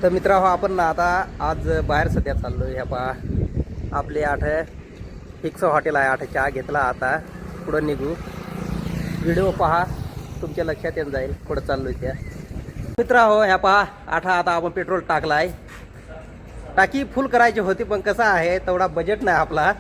तर मित्रांनो आपण ना आता आज बाहेर सध्या चाललो ह्या पहा आपले 8 फिक्स हॉटेल आहे 8 चहा घेतला आता पुढं निघू व्हिडिओ पहा तुमच्या लक्षात येऊन जाईल पुढं चाललोय त्या मित्रांनो ह्या पहा 8 आता आपण पेट्रोल टाकला आहे टाकी फुल करायची होती पण कसं आहे तेवढा बजेट नाही आपला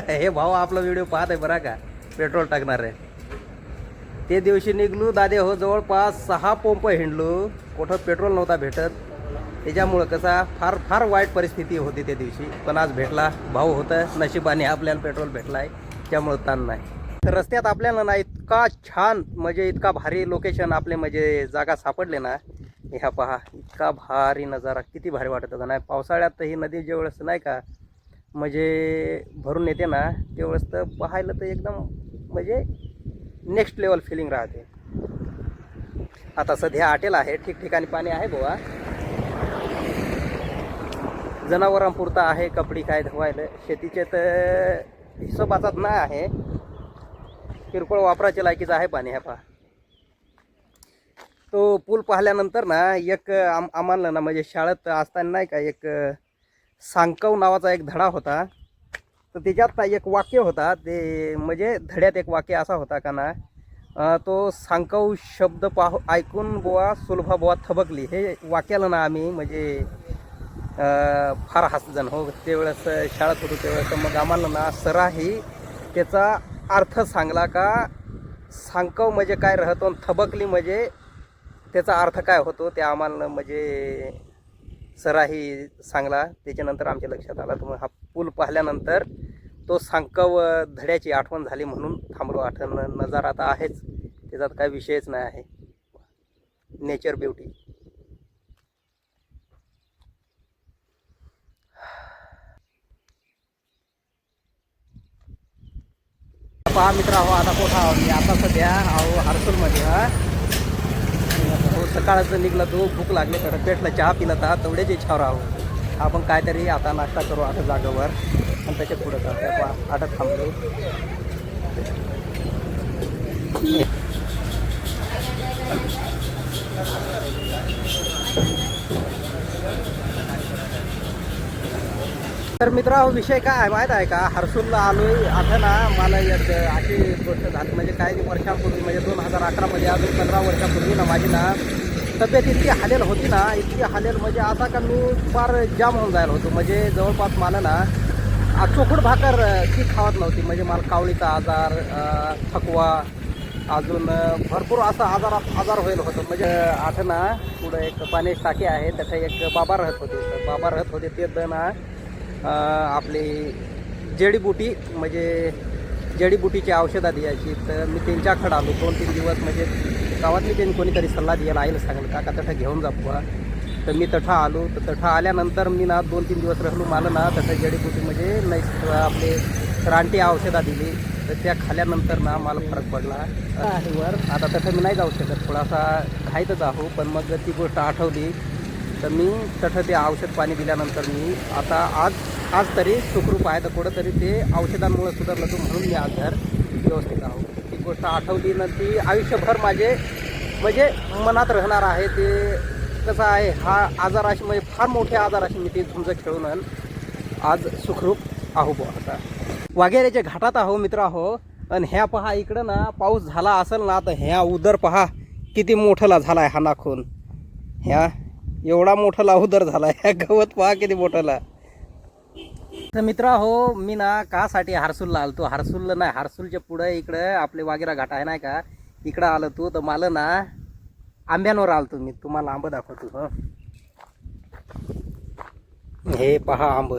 हे भाऊ आपला व्हिडिओ पाहत आहे बरं का पेट्रोल टाकणार आहे ते दिवशी निघलो दादे हो जवळपास 6 पंप हिंडलो कुठं पेट्रोल नव्हता भेटत त्याच्यामुळं कसा फार फार वाईट परिस्थिती होती त्या दिवशी पण आज भेटला भाऊ होतं नशिबाने आपल्याला पेट्रोल भेटला आहे त्यामुळं ताण नाही तर रस्त्यात आपल्याला ना इतका छान म्हणजे इतका भारी लोकेशन आपले म्हणजे जागा सापडले ना ह्या पहा इतका भारी नजारा किती भारी वाटत होता नाही पावसाळ्यात ही नदी जेवढंच नाही का म्हणजे भरून येते ना तेवढंच तर पाहायला तर एकदम म्हणजे नेक्स्ट लेवल फिलिंग राहते आता सध्या आटेल आहे ठिकठिकाणी पाणी आहे बुवा जनावरांपुरता आहे कपडे काय धुवायला शेतीचे तर हिशोबाचाच नाही आहे किरकोळ वापराच्या लायकीचं आहे पाणी ह्या पहा तो पूल पाहिल्यानंतर ना एक आम्हाला ना म्हणजे शाळेत असताना नाही का एक सांकव नावाचा एक धडा होता तर त्याच्यात एक वाक्य होता ते म्हणजे धड्यात एक वाक्य असा होता का ना तो सांकव शब्द ऐकून बुवा सुलभा बुवा थबकली हे वाक्याला ना आम्ही म्हणजे फार हसजण हो त्यावेळेस शाळेत होतो त्यावेळेस मग आम्हाला ना सराही त्याचा अर्थ सांगला का सांकव म्हणजे काय राहतो थबकली म्हणजे त्याचा अर्थ काय होतो ते आम्हाला म्हणजे सराही सांगला त्याच्यानंतर आमच्या लक्षात आला तर हा पूल पाहिल्यानंतर तो सांकव धड्याची आठवण झाली म्हणून थांबलो आठवण नजारा आता आहेच त्याच्यात काय विषयच नाही आहे नेचर ब्युटी पहा मित्रांनो आता कुठं आहो मी आता सध्या आहो हर्सूलमध्ये हो सकाळचं निघला तो भूक लागली तर पेटला चहा पिला तर तेवढ्याच इच्छावर आहो आपण काहीतरी आता नाश्ता करू आता जागेवर आणि त्याच्या पुढं जाऊ आता थांबलो तर मित्रांनो विषय काय आहे माहीत आहे का हर्सूलला आलोय आता ना मला एक अशी गोष्ट झाली म्हणजे काही वर्षांपूर्वी म्हणजे 2011 अजून 15 वर्षापूर्वी ना माझी ना तब्येत इतकी हालेल होती ना इतकी हालेल म्हणजे आता का मी फार जाम होऊन जायला होतो म्हणजे जवळपास मला ना चोखूड भाकर ती खावत नव्हती म्हणजे मला कावळीचा आजार थकवा अजून भरपूर असा आजार होईल होतं म्हणजे आता ना पुढं एक पाण्याची टाकी आहे त्याचा एक बाबा राहत होते ते ना आपली जडीबुटी म्हणजे जडीबुटीची औषधं द्यायची तर मी त्यांच्याकडे आलो 2-3 दिवस म्हणजे गावातली त्यांनी कोणीतरी सल्ला द्यायला आईला सांगितलं का तठं घेऊन जा बुवा तर मी तठं आलो तर तठं आल्यानंतर मी ना 2-3 दिवस राहिलो मला ना तठं जडीबुटी म्हणजे आपले रानटी औषधं दिली तर त्या खाल्यानंतर ना मला फरक पडला वर आता तसं मी नाही जाऊ शकत थोडासा घाईतच आहो पण मग ती गोष्ट आठवली तर मी तठं ते औषध पाणी दिल्यानंतर मी आता आज तरी सुखरूप आहे तर कुठंतरी ते औषधांमुळे सुधारलं तो म्हणून मी आज घर व्यवस्थित आहो ती गोष्ट आठवली ना ती आयुष्यभर माझे म्हणजे मनात राहणार आहे ते कसं आहे हा आजाराशी म्हणजे फार मोठ्या आजाराशी मी ते तुमचं खेळून आज सुखरूप आहो बुवा आता वाघेरेच्या घाटात आहो मित्र आहो आणि ह्या पहा इकडं ना पाऊस झाला असेल ना तर ह्या उदर पहा किती मोठाला झाला आहे हा नाखून ह्या एवढा मोठाला उदर झाला ह्या गवत पहा किती मोठाला तर मित्रा हो मी ना कासाठी हर्सूलला आलो तो हर्सूलला नाही हर्सूलच्या पुढं इकडं आपले वाघेरा घाट आहे नाही का इकडं आलं तू तर मला ना आंब्यांवर आलो मी तुम्हाला आंब दाखवतो हो हे पहा आंब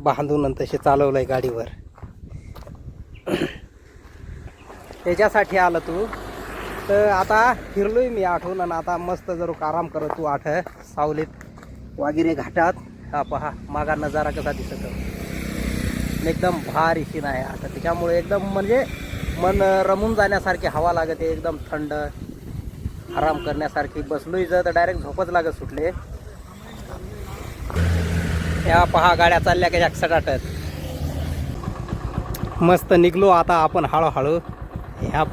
बांधून तसे चालवलंय गाडीवर त्याच्यासाठी आलं तू तर आता फिरलोय मी आठवून आणि आता मस्त जर आराम करत तू आठ सावलीत वाघेरे घाटात हा पहा मागा नजारा कसा दिसत एकदम भारी नाही आता त्याच्यामुळे एकदम म्हणजे मन रमून जाण्यासारखी हवा लागते एकदम थंड आराम करण्यासारखी बसलोय जर तर डायरेक्ट झोपच लागत सुटले ह्या पहा गाड्या चालल्या का सटाटत मस्त निघलो आता आपण हळूहळू ह्या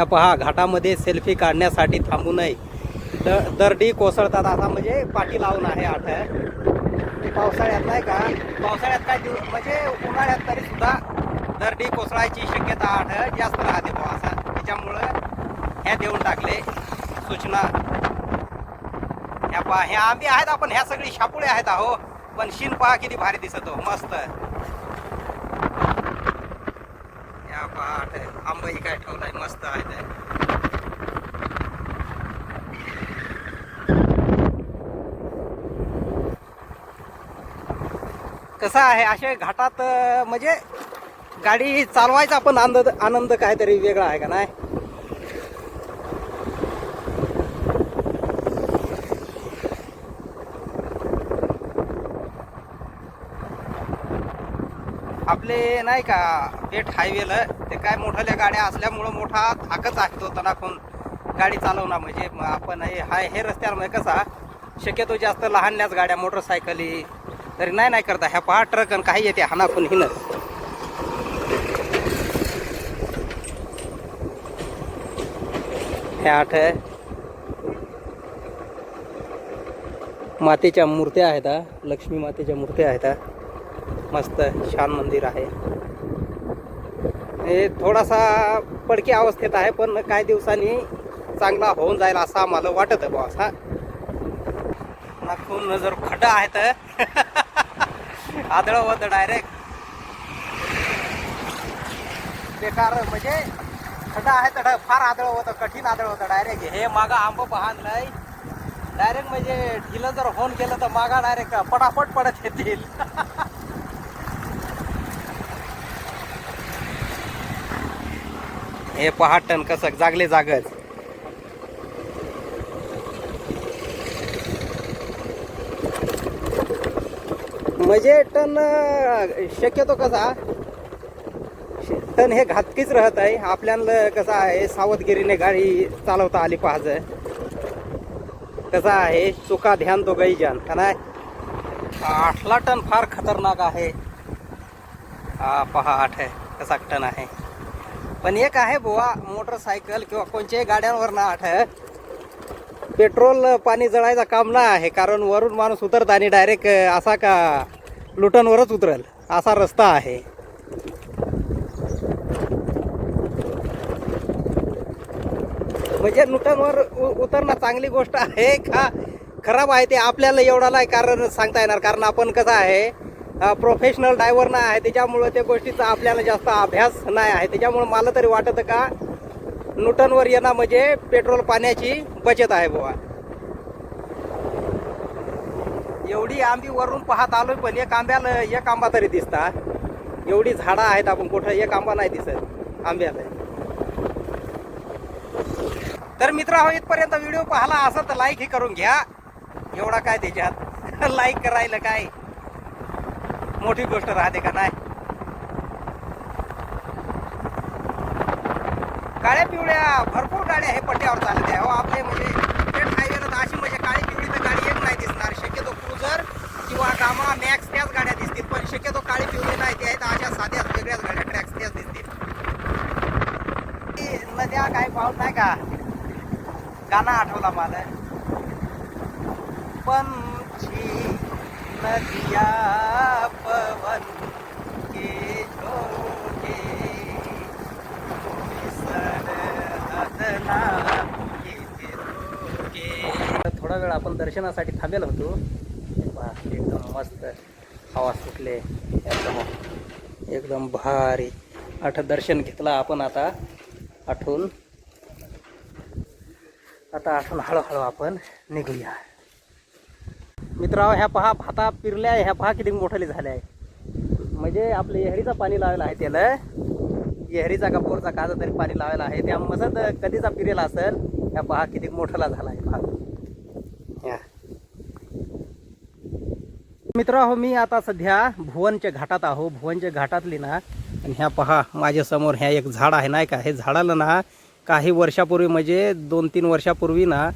पहा घाटामध्ये सेल्फी काढण्यासाठी थांबू नये दरडी कोसळतात असा म्हणजे पाठी लावून आहे आठ. पावसाळ्यात नाही का, पावसाळ्यात काय म्हणजे उन्हाळ्यात तरी सुद्धा दरडी कोसळायची शक्यता आठ जास्त राहते बुवा असा. त्याच्यामुळं ह्या देऊन टाकले सूचना. ह्या पहा, ह्या आंबे आहेत आपण, ह्या सगळी शापुळे आहेत अहो, पण शीन पहा किती भारी दिसतो मस्त. ह्या पहा आंबाही काय ठेवलाय मस्त आहे. कसं आहे असे घाटात म्हणजे गाडी चालवायचा पण आनंद काहीतरी वेगळा आहे का नाही. आपले नाही का पेठ हायवेला ते काय मोठ्या गाड्या असल्यामुळं मोठा थाकच असतो तणाखून गाडी चालवणं. म्हणजे आपण हे रस्त्यावर कसा शक्यतो जास्त लहानल्याच गाड्या मोटरसायकली तरी नाही करता. ह्या पहा ट्रक आणि काही येते हानाकून हिन. ह्या आठ मातेच्या मूर्त्या आहेत, लक्ष्मी मातेच्या मूर्त्या आहेत. मस्त छान मंदिर आहे. हे थोडासा पडकी अवस्थेत आहे पण काही दिवसांनी चांगला होऊन जाईल असं आम्हाला वाटत आहे बॉस. हा नाखून जर खड्डा आहेत आदळ होत डायरेक्ट बेकार. म्हणजे खड्डा आहे तर फार आदळ होतं, कठीण आदळ होतं डायरेक्ट. हे मागा आंब पाहणलंय डायरेक्ट, म्हणजे ढिलं जर होऊन गेलं तर मागा डायरेक्ट पटापट पडत येतील. हे पहाटन कसं जागले जागच. म्हणजे टन शक्यतो कसा टन हे घातकीच राहत आहे. आपल्याला कसं आहे सावधगिरीने गाडी चालवता आली पाहिजे. कसं आहे चुका ध्यान तो गई जान का नाही. 8 टन फार खतरनाक आहे. हा पहा 8 कसा टन आहे. पण एक आहे बुवा मोटरसायकल किंवा कोणत्याही गाड्यांवर ना 8 पेट्रोल पाणी जळायचं काम नाही आहे. कारण वरून माणूस उतरत आणि डायरेक्ट असा का लुटनवरच उतरल असा रस्ता आहे. म्हणजे लुटनवर उतरणं चांगली गोष्ट आहे का खराब आहे ते आपल्याला एवढा नाही कारण सांगता येणार. कारण आपण कसं आहे प्रोफेशनल ड्रायव्हर नाही आहे, त्याच्यामुळं त्या गोष्टीचा आपल्याला जास्त अभ्यास नाही आहे. त्याच्यामुळं मला तरी वाटतं का न्यूटनवर येणं म्हणजे पेट्रोल पाण्याची बचत आहे बुवा. एवढी आंबी वरून पाहत आलोय पण एक आंबा तरी दिसता. एवढी झाडं आहेत आपण कुठं एक आंबा नाही दिसत आंब्याला. तर मित्र इथपर्यंत व्हिडिओ पाहिला असं तर लाईक ही करून घ्या. एवढा काय त्याच्यात लाईक करायला काय मोठी गोष्ट राहते का नाही. काळ्या पिवळ्या भरपूर गाड्या हे पट्ट्यावर चालत आहे हो आपले. म्हणजे पेठ हायवेला तर अशी म्हणजे काळी पिवळी तर गाडी एक नाही दिसणार. शक्यतो क्रुझर किंवा डामा मॅक्स त्याच गाड्या दिसतील. पण शक्यतो काळी पिवळी नाही ते आहेत अशा साध्या वेगळ्याच गाड्या ट्रॅक्स त्याच दिसतील. नद्या काय पाहत नाही का गाणं आठवला मला. पंछी नदिया पवन के झोंके थोडा वेळ आपण दर्शनासाठी थांबेल होतो. एकदम मस्त हवा सुटले, एकदम भारी. दर्शन घेतला आपण. आता आठवून हळूहळू आपण निघूया. मित्रांनो ह्या पहा भाता पिरल्या, ह्या पहा किती मोठे झाले आहे. म्हणजे आपले येहरीचा पाणी लावायला आहे त्याला. येहरीचा का बोरचा काजा तरी पाणी लावायला आहे. त्या मसत कधीचा पिरेला असेल. ह्या पहा किती मोठाला झाला आहे भाग. मित्रांनो मी आता सध्या भुवनच्या घाटात आहो. भुवनच्या घाटातली ना आणि ह्या पहा माझ्या समोर ह्या एक झाड आहे नाही का. हे झाडाला ना काही वर्षापूर्वी म्हणजे 2-3 वर्षापूर्वी ना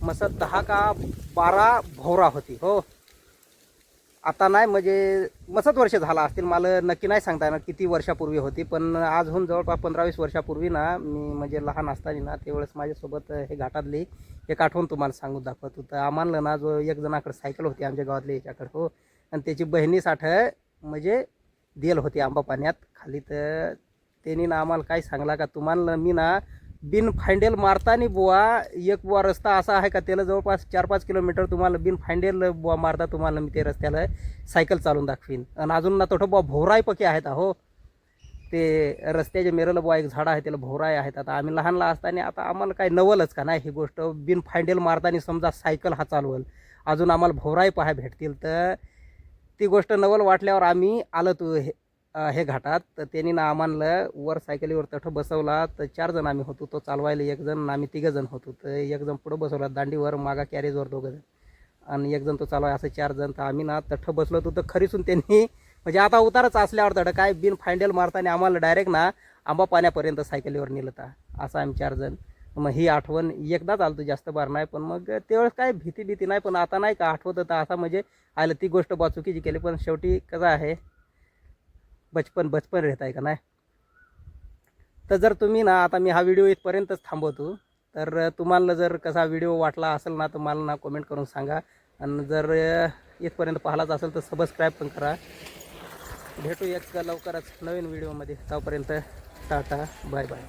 मस्त 10 का 12 भोवरा होती हो. आता नाही म्हणजे मसत वर्ष झाला असतील, मला नक्की नाही सांगता येणार किती वर्षापूर्वी होती, पण आजहून जवळपास 15-20 वर्षापूर्वी ना मी म्हणजे लहान असताना ना त्यावेळेस माझ्यासोबत हे घाटातली एक आठवण तुम्हाला सांगून दाखवत होतं. आम्हाला ना जो एक जणाकडे सायकल होती आमच्या गावातल्या याच्याकडे हो, आणि त्याची बहिणीसाठी म्हणजे देल होती आंबा पाण्यात खाली. तर त्यांनी ना आम्हाला काय सांगला का तुम्हाला मी ना बिन फायंडेल मारतानी बुवा एक बुवा रस्ता असा आहे का त्याला जवळपास 4-5 किलोमीटर तुम्हाला बिन फायंडेल बुवा मारता तुम्हाला मी ते रस्त्याला सायकल चालून दाखवीन. आणि अजून ना थोडं बुवा भोवराई पकी आहेत हो, ते रस्त्याच्या मेरेला बुवा एक झाड आहे त्याला भोवराई आहेत. आता आम्ही लहानला असताना आता आम्हाला काय नवलच का नाही ही गोष्ट, बिन फायंडेल मारताना समजा सायकल हा चालवल अजून आम्हाला भोवराई पाहाय भेटतील. तर ती गोष्ट नवल वाटल्यावर आम्ही आलो तू हे घाटात. तर त्यांनी ना आम्हाला वर सायकलीवर तठ बसवला. तर 4 जण आम्ही होतो, तो चालवायला 1 जण, आम्ही 3 जण होतो. तर 1 जण पुढं बसवला दांडीवर, मागा कॅरेजवर 2 जण आणि 1 जण तो चालवाय, असं 4 जण. तर आम्ही ना तठ बसलो होतो. तर खरीसून त्यांनी म्हणजे आता उतारच असल्यावर तड काय बिन फायंडेल मारताना आम्हाला डायरेक्ट ना आंबा पाण्यापर्यंत सायकलीवर नेलं होता. असं आम्ही 4 जण. मग ही आठवण एकदाच आलं, जास्त बार नाही. पण मग त्यावेळेस काय भीती नाही, पण आता नाही का आठवत होतं असं म्हणजे आलं ती गोष्ट बा चुकीची केली. पण शेवटी कसं आहे बचपन रहता आहे का नाही. तर जर तुम्ही ना आता मी हा व्हिडिओ इथपर्यंतच थांबवतो. तर तुम्हाला जर कसा व्हिडिओ वाटला असेल ना तर मला ना कमेंट करून सांगा. आणि जर इथपर्यंत पाहिलाच असेल तर सबस्क्राईब पण करा. भेटू एक लवकरच नवीन व्हिडिओमध्ये. तोपर्यंत टाटा बाय बाय.